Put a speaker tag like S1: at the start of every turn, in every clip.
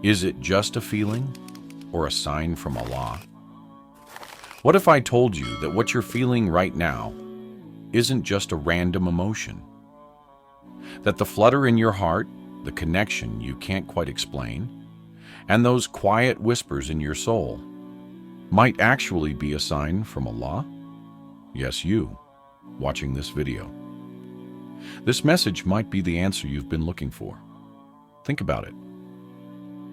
S1: Is it just a feeling or a sign from Allah? What if I told you that what you're feeling right now isn't just a random emotion? That the flutter in your heart, the connection you can't quite explain, and those quiet whispers in your soul might actually be a sign from Allah? Yes, you, watching this video. This message might be the answer you've been looking for. Think about it.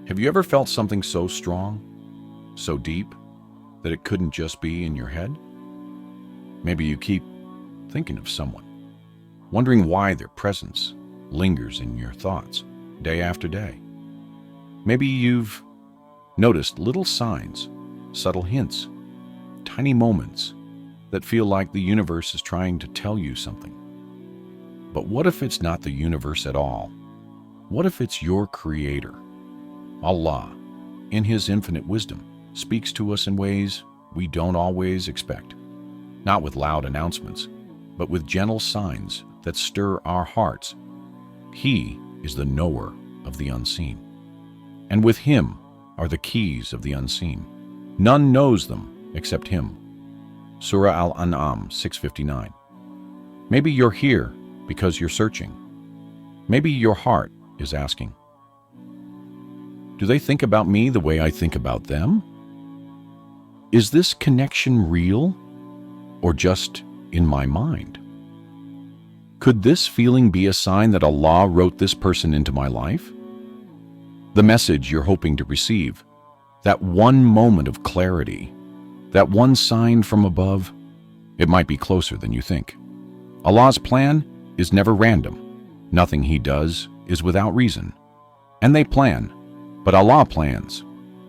S1: Have you ever felt something so strong, so deep, that it couldn't just be in your head? Maybe you keep thinking of someone, wondering why their presence lingers in your thoughts day after day. Maybe you've noticed little signs, subtle hints, tiny moments that feel like the universe is trying to tell you something. But what if it's not the universe at all? What if it's your Creator? Allah, in His infinite wisdom, speaks to us in ways we don't always expect. Not with loud announcements, but with gentle signs that stir our hearts. He is the knower of the unseen. And with Him are the keys of the unseen. None knows them except Him. Surah Al-An'am 6:59. Maybe you're here because you're searching. Maybe your heart is asking, do they think about me the way I think about them? Is this connection real or just in my mind? Could this feeling be a sign that Allah wrote this person into my life? The message you're hoping to receive, that one moment of clarity, that one sign from above, it might be closer than you think. Allah's plan is never random. Nothing He does is without reason. And they plan, but Allah plans.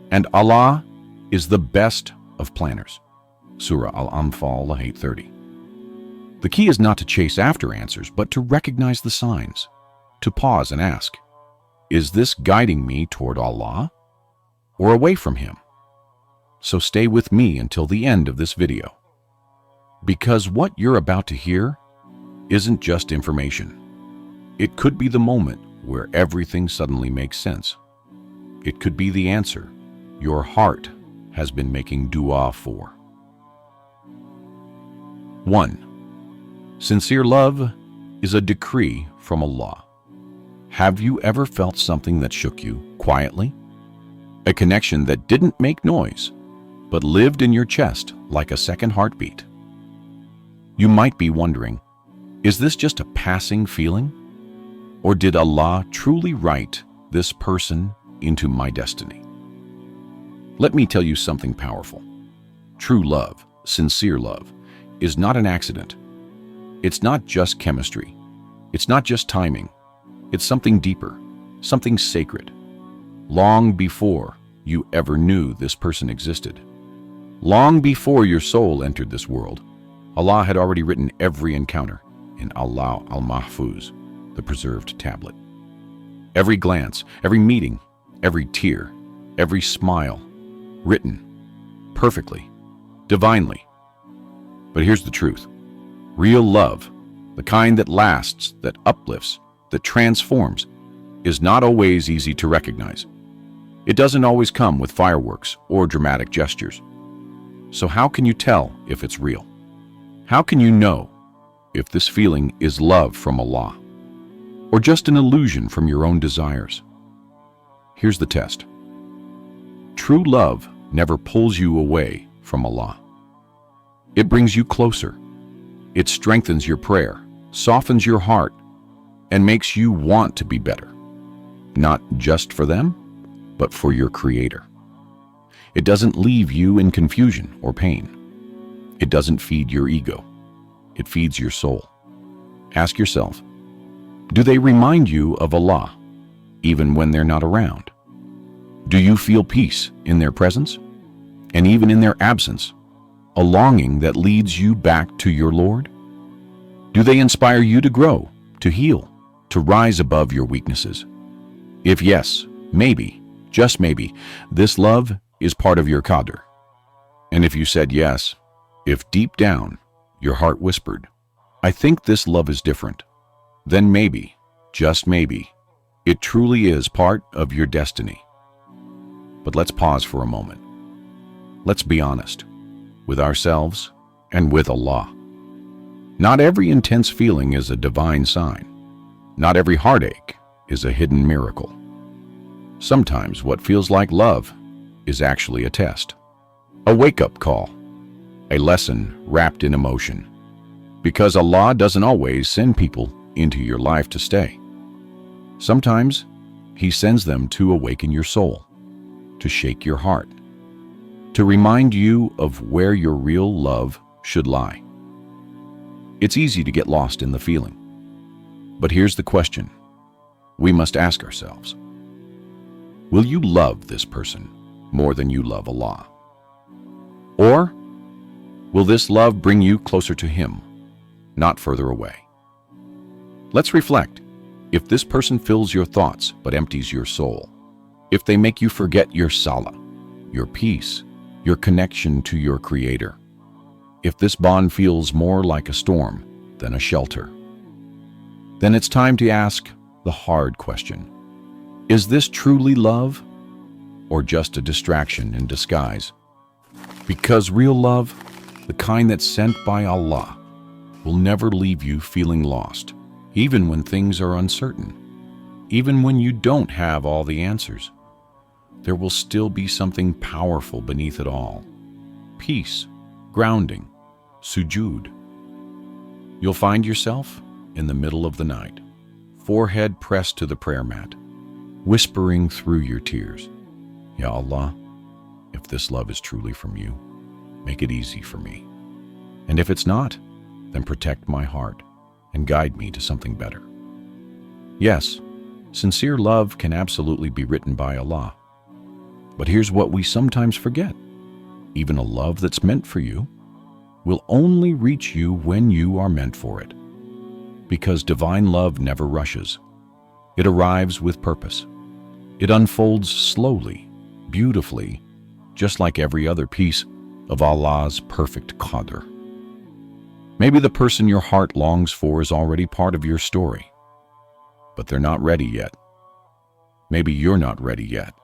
S1: And Allah is the best of planners. Surah Al-Anfal 8:30. The key is not to chase after answers, but to recognize the signs, to pause and ask, is this guiding me toward Allah or away from Him? So stay with me until the end of this video. Because what you're about to hear isn't just information. It could be the moment where everything suddenly makes sense. It could be the answer your heart has been making dua for. 1. Sincere love is a decree from Allah. Have you ever felt something that shook you quietly? A connection that didn't make noise, but lived in your chest like a second heartbeat? You might be wondering, is this just a passing feeling? Or did Allah truly write this person into my destiny? Let me tell you something powerful. True love, sincere love, is not an accident. It's not just chemistry. It's not just timing. It's something deeper, something sacred. Long before you ever knew this person existed, long before your soul entered this world, Allah had already written every encounter in Allah al-Mahfuz, the preserved tablet. Every glance, every meeting, every tear, every smile, written perfectly, divinely. But here's the truth. Real love, the kind that lasts, that uplifts, that transforms, is not always easy to recognize. It doesn't always come with fireworks or dramatic gestures. So how can you tell if it's real? How can you know if this feeling is love from Allah or just an illusion from your own desires? Here's the test. True love never pulls you away from Allah. It brings you closer. It strengthens your prayer, softens your heart, and makes you want to be better. Not just for them, but for your Creator. It doesn't leave you in confusion or pain. It doesn't feed your ego. It feeds your soul. Ask yourself, do they remind you of Allah, even when they're not around? Do you feel peace in their presence? And even in their absence, a longing that leads you back to your Lord? Do they inspire you to grow, to heal, to rise above your weaknesses? If yes, maybe, just maybe, this love is part of your Qadr. And if you said yes, if deep down your heart whispered, I think this love is different, then maybe, just maybe, it truly is part of your destiny. But let's pause for a moment. Let's be honest with ourselves and with Allah. Not every intense feeling is a divine sign. Not every heartache is a hidden miracle. Sometimes what feels like love is actually a test, a wake-up call, a lesson wrapped in emotion. Because Allah doesn't always send people into your life to stay. Sometimes He sends them to awaken your soul, to shake your heart, to remind you of where your real love should lie. It's easy to get lost in the feeling. But here's the question we must ask ourselves. Will you love this person more than you love Allah? Or will this love bring you closer to Him, not further away? Let's reflect. If this person fills your thoughts but empties your soul, if they make you forget your salah, your peace, your connection to your Creator, if this bond feels more like a storm than a shelter, then it's time to ask the hard question. Is this truly love or just a distraction in disguise? Because real love, the kind that's sent by Allah, will never leave you feeling lost, even when things are uncertain, even when you don't have all the answers. There will still be something powerful beneath it all. Peace, grounding, sujood. You'll find yourself in the middle of the night, forehead pressed to the prayer mat, whispering through your tears, Ya Allah, if this love is truly from you, make it easy for me. And if it's not, then protect my heart and guide me to something better. Yes, sincere love can absolutely be written by Allah. But here's what we sometimes forget. Even a love that's meant for you will only reach you when you are meant for it. Because divine love never rushes. It arrives with purpose. It unfolds slowly, beautifully, just like every other piece of Allah's perfect Qadr. Maybe the person your heart longs for is already part of your story, but they're not ready yet. Maybe you're not ready yet.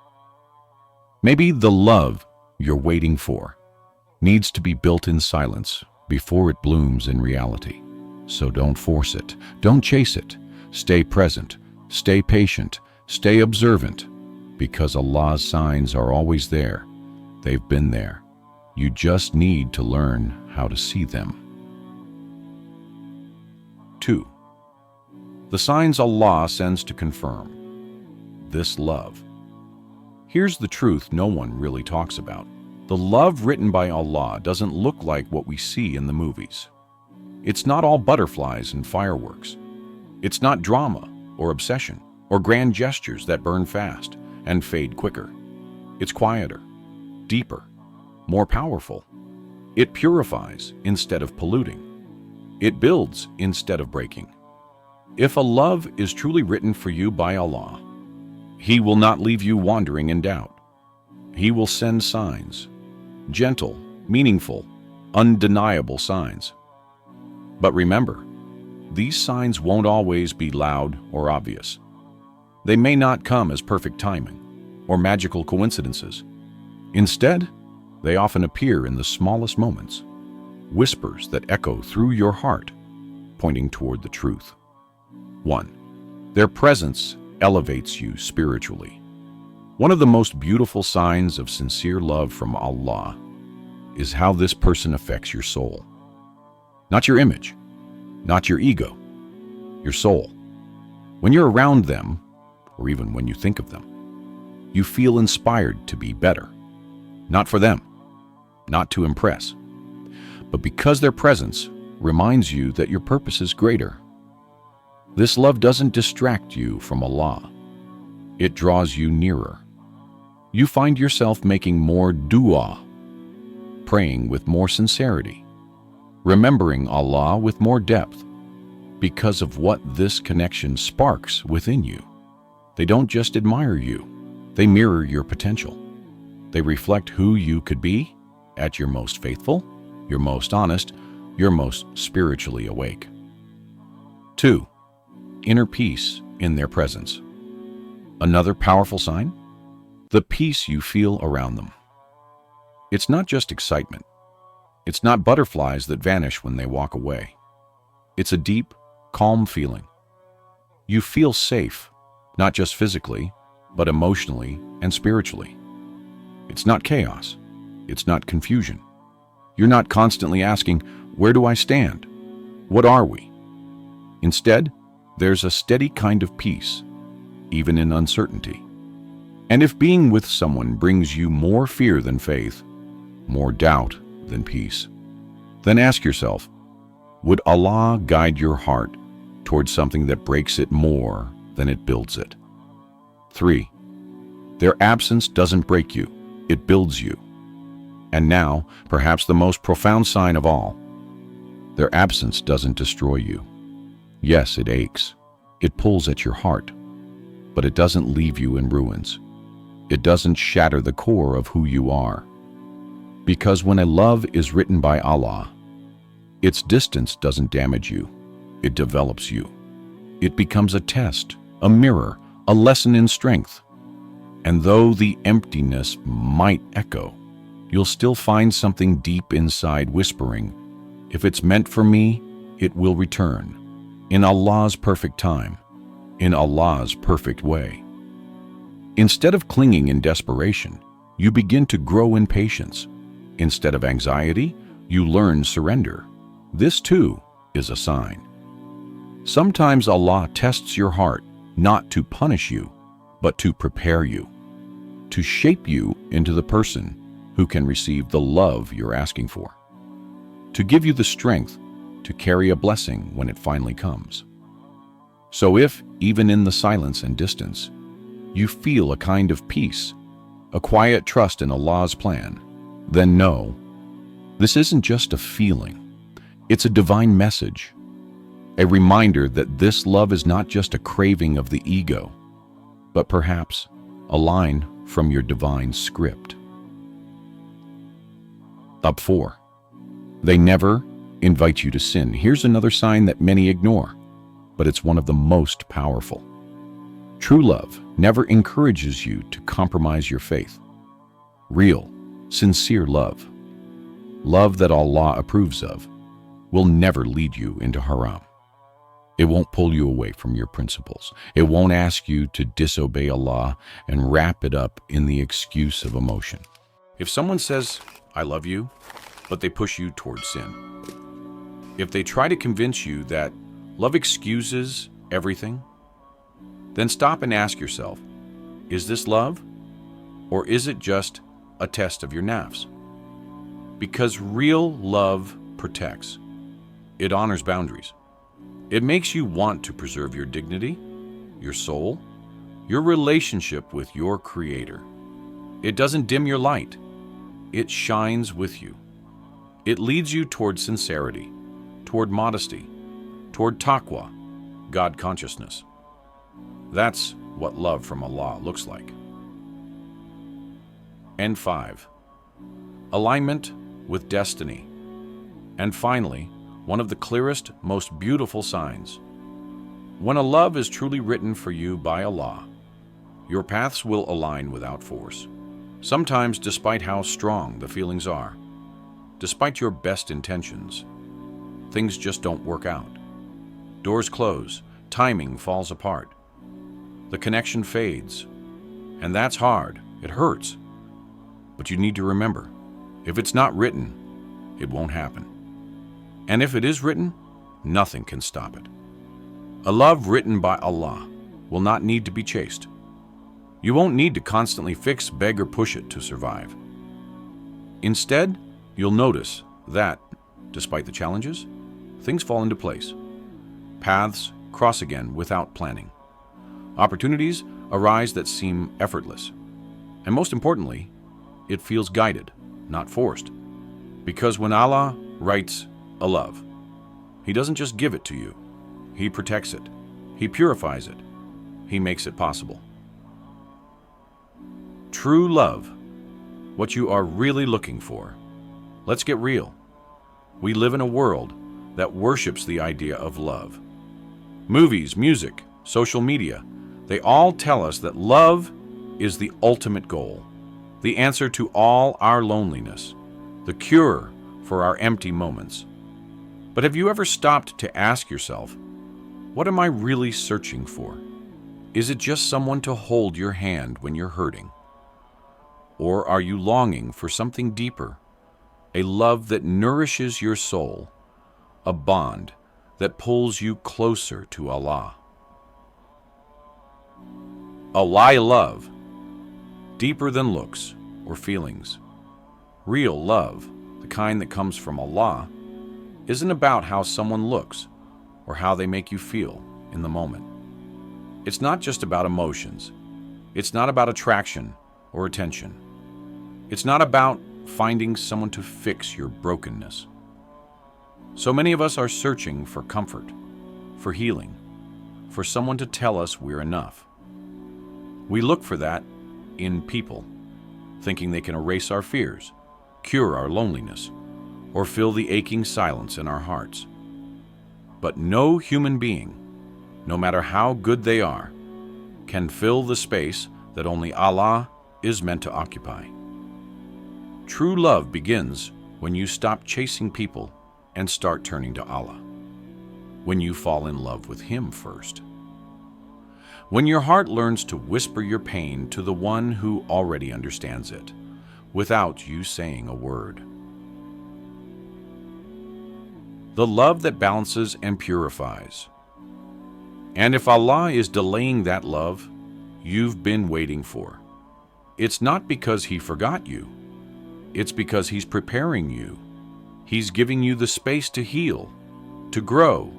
S1: Maybe the love you're waiting for needs to be built in silence before it blooms in reality. So don't force it. Don't chase it. Stay present. Stay patient. Stay observant. Because Allah's signs are always there. They've been there. You just need to learn how to see them. 2. The signs Allah sends to confirm this love. Here's the truth no one really talks about. The love written by Allah doesn't look like what we see in the movies. It's not all butterflies and fireworks. It's not drama or obsession or grand gestures that burn fast and fade quicker. It's quieter, deeper, more powerful. It purifies instead of polluting. It builds instead of breaking. If a love is truly written for you by Allah, He will not leave you wandering in doubt. He will send signs, gentle, meaningful, undeniable signs. But remember, these signs won't always be loud or obvious. They may not come as perfect timing or magical coincidences. Instead, they often appear in the smallest moments, whispers that echo through your heart, pointing toward the truth. 1. Their presence elevates you spiritually. One of the most beautiful signs of sincere love from Allah is how this person affects your soul. Not your image, not your ego, your soul. When you're around them, or even when you think of them, you feel inspired to be better. Not for them, not to impress, but because their presence reminds you that your purpose is greater. This love doesn't distract you from Allah. It draws you nearer. You find yourself making more dua, praying with more sincerity, remembering Allah with more depth, because of what this connection sparks within you. They don't just admire you, they mirror your potential. They reflect who you could be at your most faithful, your most honest, your most spiritually awake. 2. Inner peace in their presence. Another powerful sign? the peace you feel around them. It's not just excitement. It's not butterflies that vanish when they walk away. It's a deep, calm feeling. You feel safe, not just physically, but emotionally and spiritually. It's not chaos. It's not confusion. You're not constantly asking, where do I stand? What are we? Instead, there's a steady kind of peace, even in uncertainty. And if being with someone brings you more fear than faith, more doubt than peace, then ask yourself, would Allah guide your heart towards something that breaks it more than it builds it? 3. Their absence doesn't break you, it builds you. And now, perhaps the most profound sign of all, their absence doesn't destroy you. Yes, it aches. It pulls at your heart. But it doesn't leave you in ruins. It doesn't shatter the core of who you are. Because when a love is written by Allah, its distance doesn't damage you. It develops you. It becomes a test, a mirror, a lesson in strength. And though the emptiness might echo, you'll still find something deep inside whispering, if it's meant for me, it will return. In Allah's perfect time, in Allah's perfect way. Instead of clinging in desperation, you begin to grow in patience. Instead of anxiety, you learn surrender. This too is a sign. Sometimes Allah tests your heart not to punish you, but to prepare you, to shape you into the person who can receive the love you're asking for, to give you the strength to carry a blessing when it finally comes. So if, even in the silence and distance, you feel a kind of peace, a quiet trust in Allah's plan, then know, this isn't just a feeling, it's a divine message, a reminder that this love is not just a craving of the ego, but perhaps a line from your divine script. Up 4. They never invite you to sin. Here's another sign that many ignore, but it's one of the most powerful. True love never encourages you to compromise your faith. Real, sincere love, love that Allah approves of, will never lead you into haram. It won't pull you away from your principles. It won't ask you to disobey Allah and wrap it up in the excuse of emotion. If someone says, I love you, but they push you towards sin, if they try to convince you that love excuses everything, then stop and ask yourself, is this love? Or is it just a test of your nafs? Because real love protects. It honors boundaries. It makes you want to preserve your dignity, your soul, your relationship with your Creator. It doesn't dim your light. It shines with you. It leads you toward sincerity, toward modesty, toward taqwa, God consciousness. That's what love from Allah looks like. And 5, alignment with destiny. And finally, one of the clearest, most beautiful signs. When a love is truly written for you by Allah, your paths will align without force. Sometimes, despite how strong the feelings are, despite your best intentions, things just don't work out. Doors close, timing falls apart, the connection fades, and that's hard, it hurts. But you need to remember, if it's not written, it won't happen. And if it is written, nothing can stop it. A love written by Allah will not need to be chased. You won't need to constantly fix, beg, or push it to survive. Instead, you'll notice that, despite the challenges, things fall into place. Paths cross again without planning. Opportunities arise that seem effortless. And most importantly, it feels guided, not forced. Because when Allah writes a love, He doesn't just give it to you. He protects it. He purifies it. He makes it possible. True love, what you are really looking for. Let's get real. We live in a world that worships the idea of love. Movies, music, social media, they all tell us that love is the ultimate goal, the answer to all our loneliness, the cure for our empty moments. But have you ever stopped to ask yourself, what am I really searching for? Is it just someone to hold your hand when you're hurting? Or are you longing for something deeper, a love that nourishes your soul, a bond that pulls you closer to Allah? Allah love, deeper than looks or feelings. Real love, the kind that comes from Allah, isn't about how someone looks or how they make you feel in the moment. It's not just about emotions. It's not about attraction or attention. It's not about finding someone to fix your brokenness. So many of us are searching for comfort, for healing, for someone to tell us we're enough. We look for that in people, thinking they can erase our fears, cure our loneliness, or fill the aching silence in our hearts. But no human being, no matter how good they are, can fill the space that only Allah is meant to occupy. True love begins when you stop chasing people and start turning to Allah, when you fall in love with Him first. When your heart learns to whisper your pain to the one who already understands it, without you saying a word. The love that balances and purifies. And if Allah is delaying that love you've been waiting for, it's not because He forgot you. It's because He's preparing you. He's giving you the space to heal, to grow,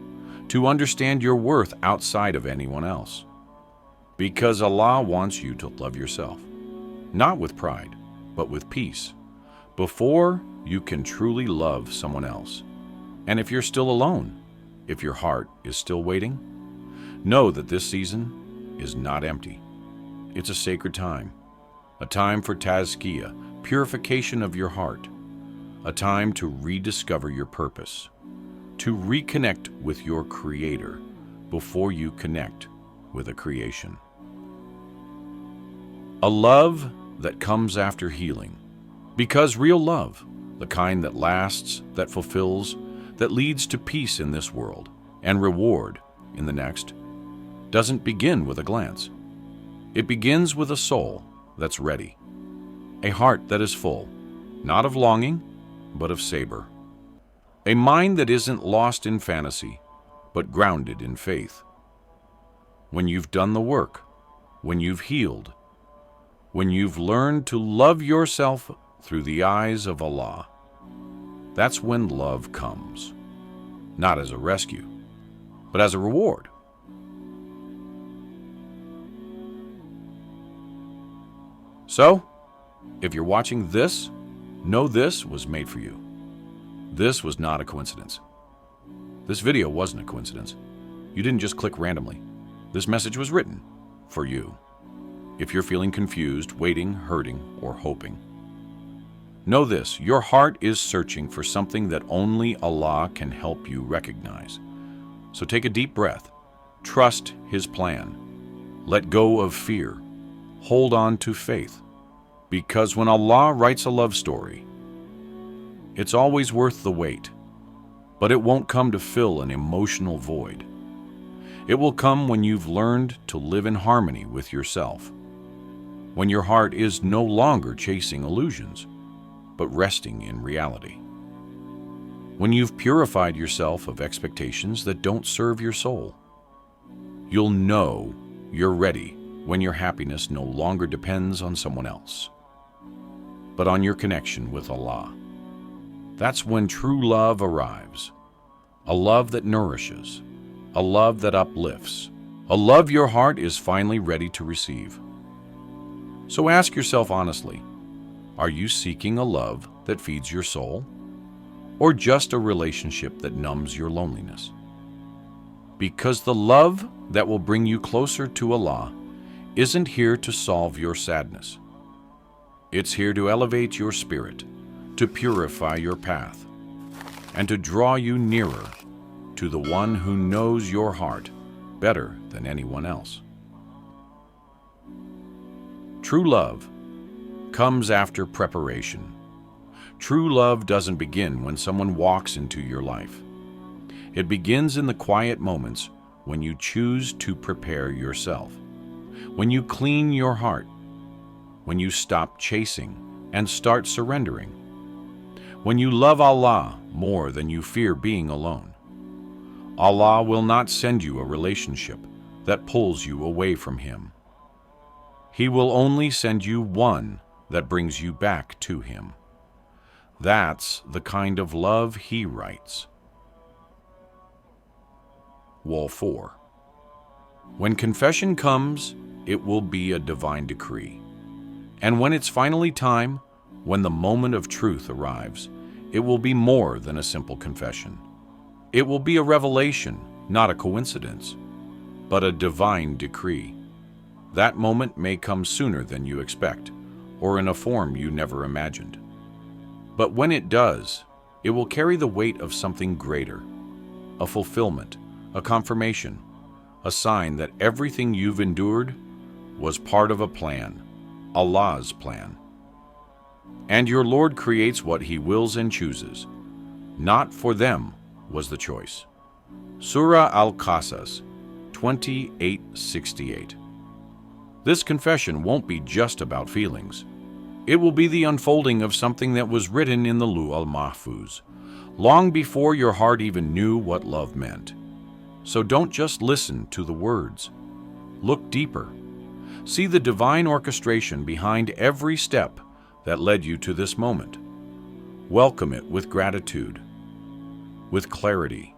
S1: to understand your worth outside of anyone else. Because Allah wants you to love yourself, not with pride, but with peace, before you can truly love someone else. And if you're still alone, if your heart is still waiting, know that this season is not empty. It's a sacred time, a time for tazkiyah, purification of your heart, a time to rediscover your purpose, to reconnect with your Creator before you connect with a creation. A love that comes after healing, because real love, the kind that lasts, that fulfills, that leads to peace in this world and reward in the next, doesn't begin with a glance. It begins with a soul that's ready, a heart that is full, not of longing, but of savor, a mind that isn't lost in fantasy, but grounded in faith. When you've done the work, when you've healed, when you've learned to love yourself through the eyes of Allah, that's when love comes, not as a rescue, but as a reward. So, if you're watching this, know this was made for you. This was not a coincidence. This video wasn't a coincidence. You didn't just click randomly. This message was written for you. If you're feeling confused, waiting, hurting, or hoping, know this: your heart is searching for something that only Allah can help you recognize. So take a deep breath. Trust His plan. Let go of fear. Hold on to faith. Because when Allah writes a love story, it's always worth the wait. But it won't come to fill an emotional void. It will come when you've learned to live in harmony with yourself. When your heart is no longer chasing illusions, but resting in reality. When you've purified yourself of expectations that don't serve your soul. You'll know you're ready when your happiness no longer depends on someone else, but on your connection with Allah. That's when true love arrives. A love that nourishes, a love that uplifts, a love your heart is finally ready to receive. So ask yourself honestly, are you seeking a love that feeds your soul, or just a relationship that numbs your loneliness? Because the love that will bring you closer to Allah isn't here to solve your sadness. It's here to elevate your spirit, to purify your path, and to draw you nearer to the one who knows your heart better than anyone else. True love comes after preparation. True love doesn't begin when someone walks into your life. It begins in the quiet moments when you choose to prepare yourself, when you clean your heart, when you stop chasing and start surrendering, when you love Allah more than you fear being alone. Allah will not send you a relationship that pulls you away from Him. He will only send you one that brings you back to Him. That's the kind of love He writes. Wall 4. When confession comes, it will be a divine decree. And when it's finally time, when the moment of truth arrives, it will be more than a simple confession. It will be a revelation, not a coincidence, but a divine decree. That moment may come sooner than you expect, or in a form you never imagined. But when it does, it will carry the weight of something greater, a fulfillment, a confirmation, a sign that everything you've endured was part of a plan, Allah's plan. And your Lord creates what He wills and chooses. Not for them was the choice. Surah Al-Qasas 28:68. This confession won't be just about feelings. It will be the unfolding of something that was written in the Lawh al-Mahfuz, long before your heart even knew what love meant. So don't just listen to the words. Look deeper. See the divine orchestration behind every step that led you to this moment. Welcome it with gratitude, with clarity,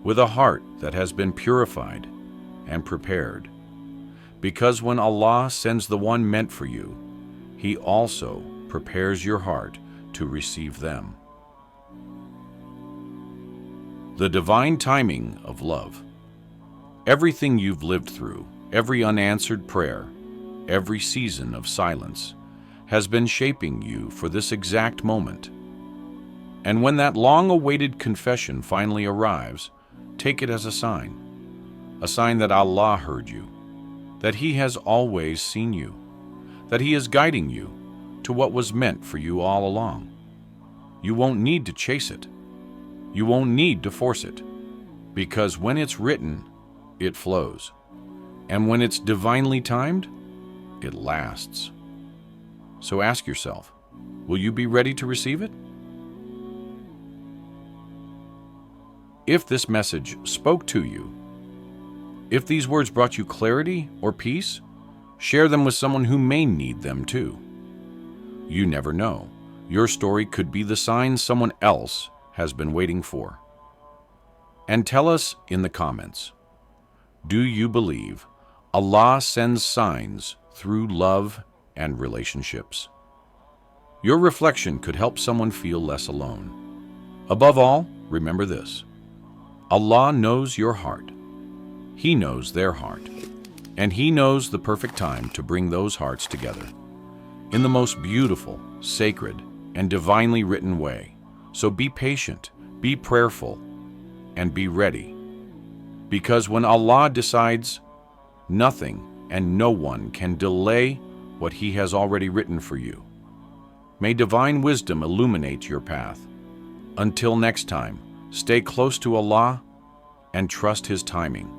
S1: with a heart that has been purified and prepared. Because when Allah sends the one meant for you, He also prepares your heart to receive them. The divine timing of love. Everything you've lived through, every unanswered prayer, every season of silence, has been shaping you for this exact moment. And when that long-awaited confession finally arrives, take it as a sign that Allah heard you, that He has always seen you, that He is guiding you to what was meant for you all along. You won't need to chase it. You won't need to force it, because when it's written, it flows. And when it's divinely timed, it lasts. So ask yourself, will you be ready to receive it? If this message spoke to you, if these words brought you clarity or peace, share them with someone who may need them too. You never know. Your story could be the sign someone else has been waiting for. And tell us in the comments, do you believe Allah sends signs through love and relationships? Your reflection could help someone feel less alone. Above all, remember this: Allah knows your heart. He knows their heart. And He knows the perfect time to bring those hearts together in the most beautiful, sacred, and divinely written way. So be patient, be prayerful, and be ready. Because when Allah decides, nothing and no one can delay what He has already written for you. May divine wisdom illuminate your path. Until next time, stay close to Allah and trust His timing.